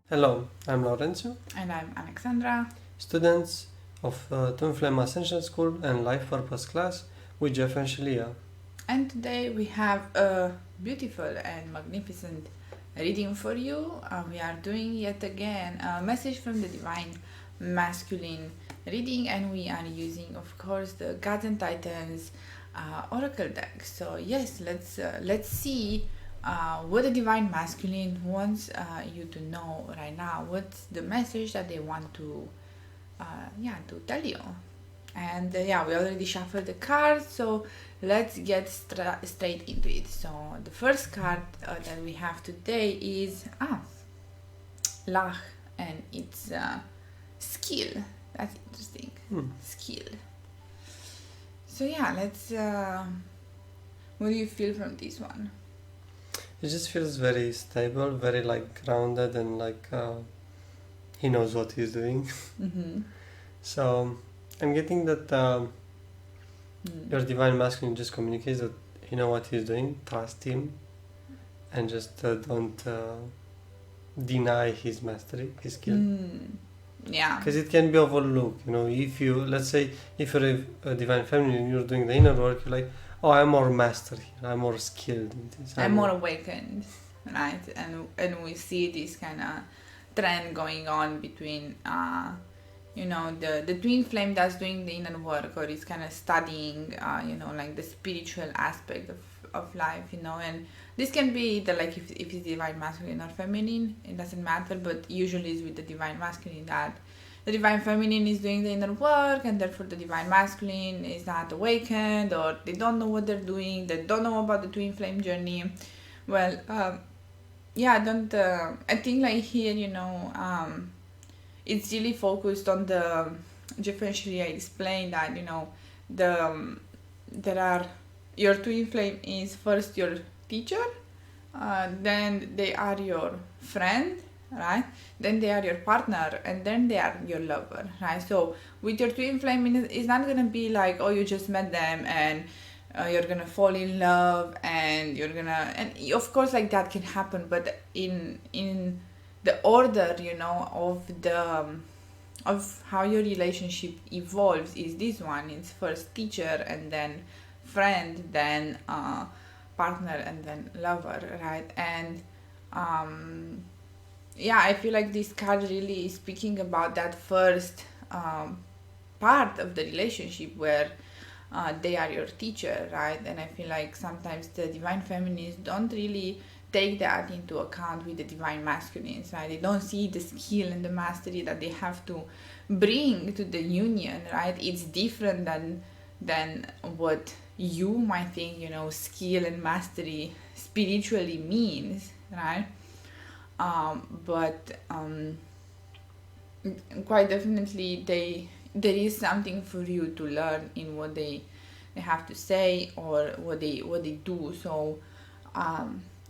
Hello, I'm Lorenzo, And I'm Alexandra. students of Twin Flame Ascension School and Life Purpose class with Jeff and Shaleia. And today we have a beautiful and magnificent reading for you. We are doing yet again a message from the Divine Masculine reading, and we are using, of course, the Gods and Titans Oracle deck. So yes, let's see what the Divine Masculine wants you to know right now. What's the message that they want to to tell you? And we already shuffled the cards, so let's get straight into it. So the first card that we have today is Lach, and it's skill. That's interesting. Skill. So let's what do you feel from this one? It just feels very stable, very grounded, and he knows what he's doing. Mm-hmm. So I'm getting that your Divine Masculine just communicates that he knows what he's doing, trust him, and just don't deny his mastery, his skill. Yeah. Because it can be overlooked, if you, let's say, if you're a Divine Feminine and you're doing the inner work, you're like, oh, I'm more master here, I'm more skilled in this. I'm more awakened, right? And we see this kind of trend going on between, the twin flame that's doing the inner work, or is kind of studying, the spiritual aspect of life, and this can be either if it's divine masculine or feminine, it doesn't matter, but usually it's with the divine masculine that the divine feminine is doing the inner work, and therefore the divine masculine is not awakened, or they don't know what they're doing, they don't know about the twin flame journey. Well, I think here, it's really focused on the Jeff and Shaleia explained that there are your twin flame is first your teacher, then they are your friend, right? Then they are your partner, and then they are your lover, right? So with your twin flame, it's not gonna be like, oh, you just met them and you're gonna fall in love, and and of course that can happen, but in the order of how your relationship evolves is this one. It's first teacher, and then friend, then partner, and then lover, right? And I feel like this card really is speaking about that first part of the relationship where they are your teacher, right? And I feel like sometimes the divine feminines don't really take that into account with the divine masculines, right? They don't see the skill and the mastery that they have to bring to the union, right? It's different than what you might think, skill and mastery spiritually means, right? But quite definitely there is something for you to learn in what they have to say, or what they do. So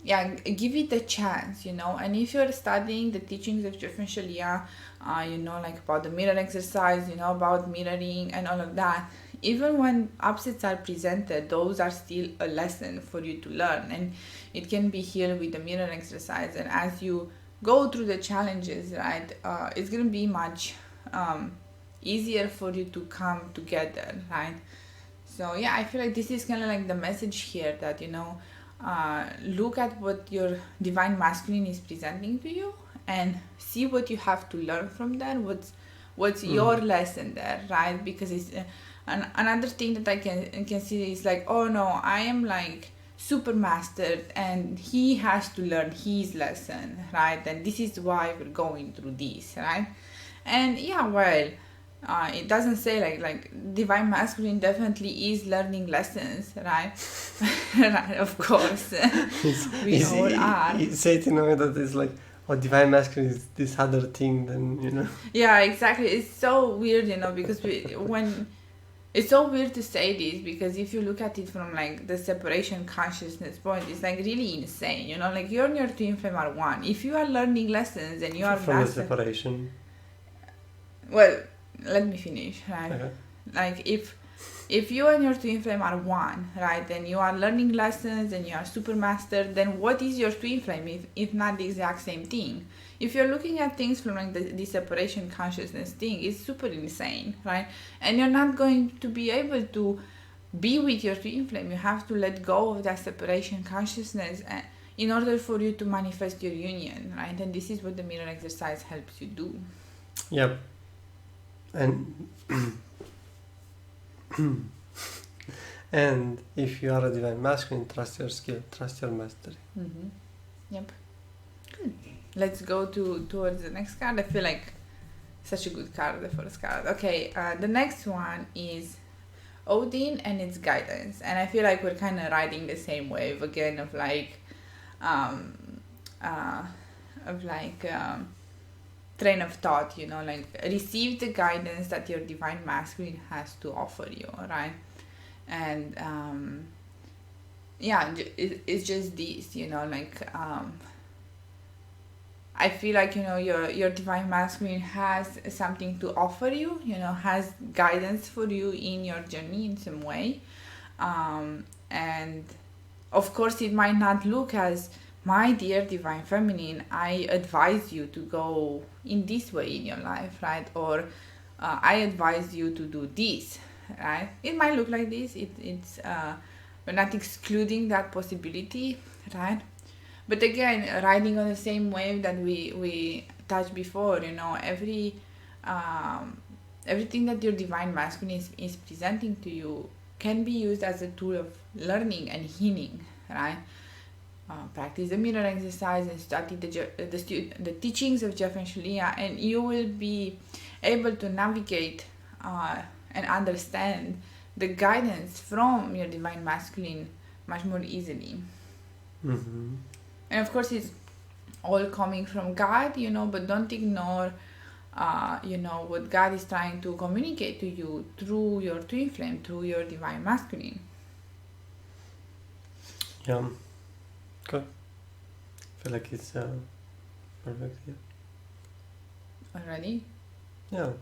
give it a chance, and if you're studying the teachings of Jeff and Shaleia, about the mirror exercise, about mirroring and all of that, even when opposites are presented, those are still a lesson for you to learn, and it can be healed with the mirror exercise. And as you go through the challenges, right, it's going to be much easier for you to come together, right? So I feel like this is kind of the message here, that look at what your divine masculine is presenting to you, and see what you have to learn from that. What's your lesson there, right? Because it's another thing that I can see is oh no, I am super mastered, and he has to learn his lesson, right? And this is why we're going through this, right? And it doesn't say divine masculine definitely is learning lessons, right? Right, of course. We all are. It's said that it's divine masculine is this other thing than, Yeah, exactly. It's so weird, because it's so weird to say this, because if you look at it from the separation consciousness point, it's really insane, you and your twin flame are one. If you are learning lessons and you are from the separation. Well, let me finish, right? Okay. If If you and your twin flame are one, right, then you are learning lessons and you are super master, then what is your twin flame if not the exact same thing? If you're looking at things from like the separation consciousness thing, it's super insane, right? And you're not going to be able to be with your twin flame. You have to let go of that separation consciousness in order for you to manifest your union, right? And this is what the mirror exercise helps you do. Yep. And and if you are a divine masculine, trust your skill, trust your mastery. Mm-hmm. Yep. Good. Let's go towards the next card. I feel like such a good card, the first card. Okay, the next one is Odin and its guidance. And I feel like we're kind of riding the same wave again of like, train of thought, you know, like receive the guidance that your divine masculine has to offer you, right? And it's just this, you know, like I feel like, you know, your divine masculine has something to offer you, you know, has guidance for you in your journey in some way. And of course it might not look as, my dear divine feminine, I advise you to go in this way in your life, right? Or I advise you to do this, right? It might look like this. We're not excluding that possibility, right? But again, riding on the same wave that we touched before, you know, everything that your divine masculine is presenting to you can be used as a tool of learning and healing, right? Practice the mirror exercise and study the teachings of Jeff and Shaleia, and you will be able to navigate and understand the guidance from your divine masculine much more easily. Mm-hmm. And of course, it's all coming from God, you know, but don't ignore, you know, what God is trying to communicate to you through your twin flame, through your divine masculine. Yeah. Good. I feel like it's perfect here. Already? Yeah.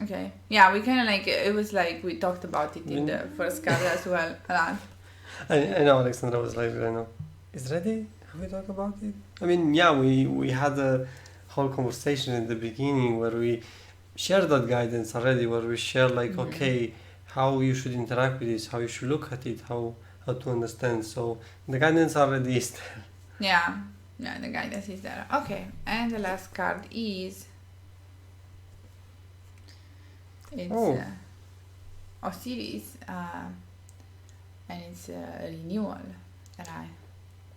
Okay. Yeah, we kind of like, it was like we talked about it in the first card as well a lot. I know Alexandra was like, I know, is ready? Have we talked about it? I mean, yeah, we had a whole conversation in the beginning where we shared that guidance already, where we share like, okay, how you should interact with this, how you should look at it, how to understand. So the guidance already is there. Yeah, the guidance is there. Okay, and the last card is Osiris, and it's Renewal. Right.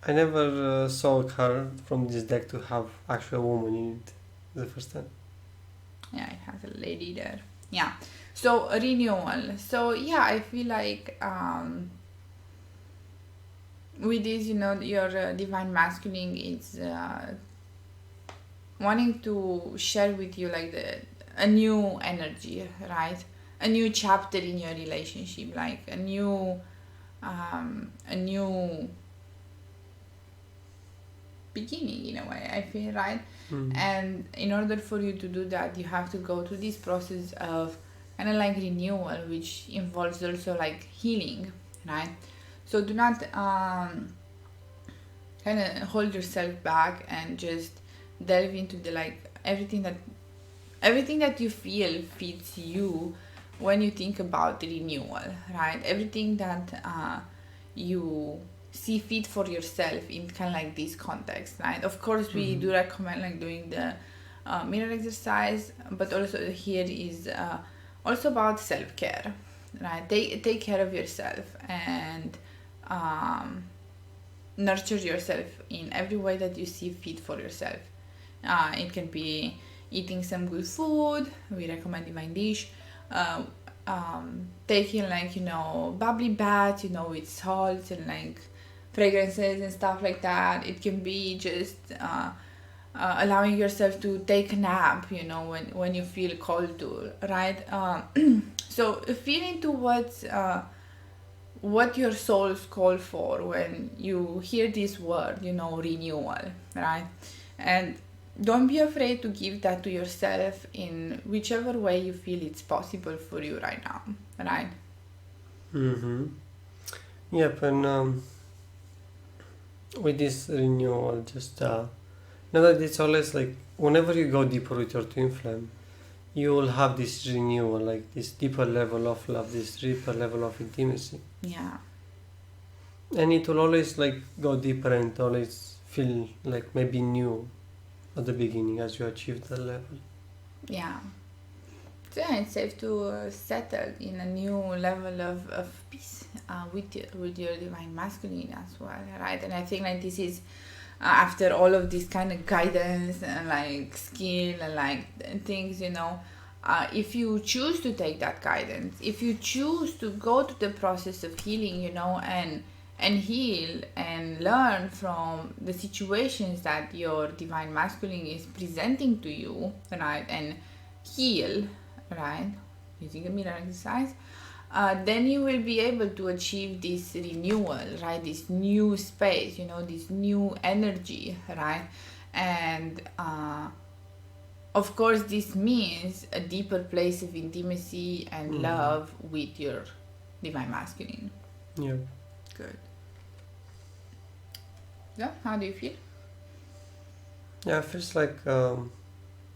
I never saw a card from this deck to have actual woman in it the first time. Yeah, it has a lady there. Yeah. So Renewal. So yeah, I feel like with this, you know, your divine masculine is wanting to share with you like a new energy, right? A new chapter in your relationship, like a new beginning in a way, I feel, right? And in order for you to do that, you have to go through this process of kind of like renewal, which involves also like healing, right? So do not kind of hold yourself back and just delve into the like everything that you feel fits you when you think about renewal, right? Everything that you see fit for yourself in kind of like this context, right? Of course, we do recommend like doing the mirror exercise, but also here is also about self-care, right? Take care of yourself and nurture yourself in every way that you see fit for yourself. It can be eating some good food. We recommend divine dish. Taking like, you know, bubbly baths, you know, with salt and like fragrances and stuff like that. It can be just allowing yourself to take a nap, you know, when you feel called to, right? So feel into what your soul's call for when you hear this word, you know, renewal, right? And don't be afraid to give that to yourself in whichever way you feel it's possible for you right now. right? Mm-hmm. Yep, and with this renewal, just know that it's always like whenever you go deeper with your twin flame, you will have this renewal, like this deeper level of love, this deeper level of intimacy, Yeah. and it will always like go deeper and always feel like maybe new at the beginning as you achieve the level. Yeah. So yeah, it's safe to settle in a new level of peace with your divine masculine as well, right? And I think like this is after all of this kind of guidance and like skill and like things, if you choose to take that guidance, if you choose to go to the process of healing, and heal and learn from the situations that your divine masculine is presenting to you, right, and heal, right, using a mirror exercise, then you will be able to achieve this renewal, right, this new space, this new energy, right, and of course this means a deeper place of intimacy and love with your divine masculine. Yeah. Good. Yeah, how do you feel? Yeah, it feels like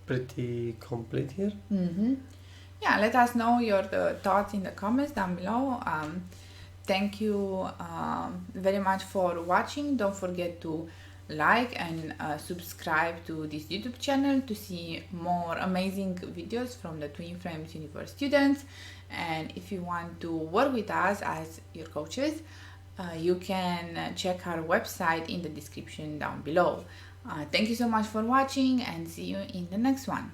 pretty complete here. Mm-hmm. Yeah, let us know your thoughts in the comments down below. Thank you very much for watching. Don't forget to like and subscribe to this YouTube channel to see more amazing videos from the Twin Flames Universe students. And if you want to work with us as your coaches, you can check our website in the description down below. Thank you so much for watching and see you in the next one.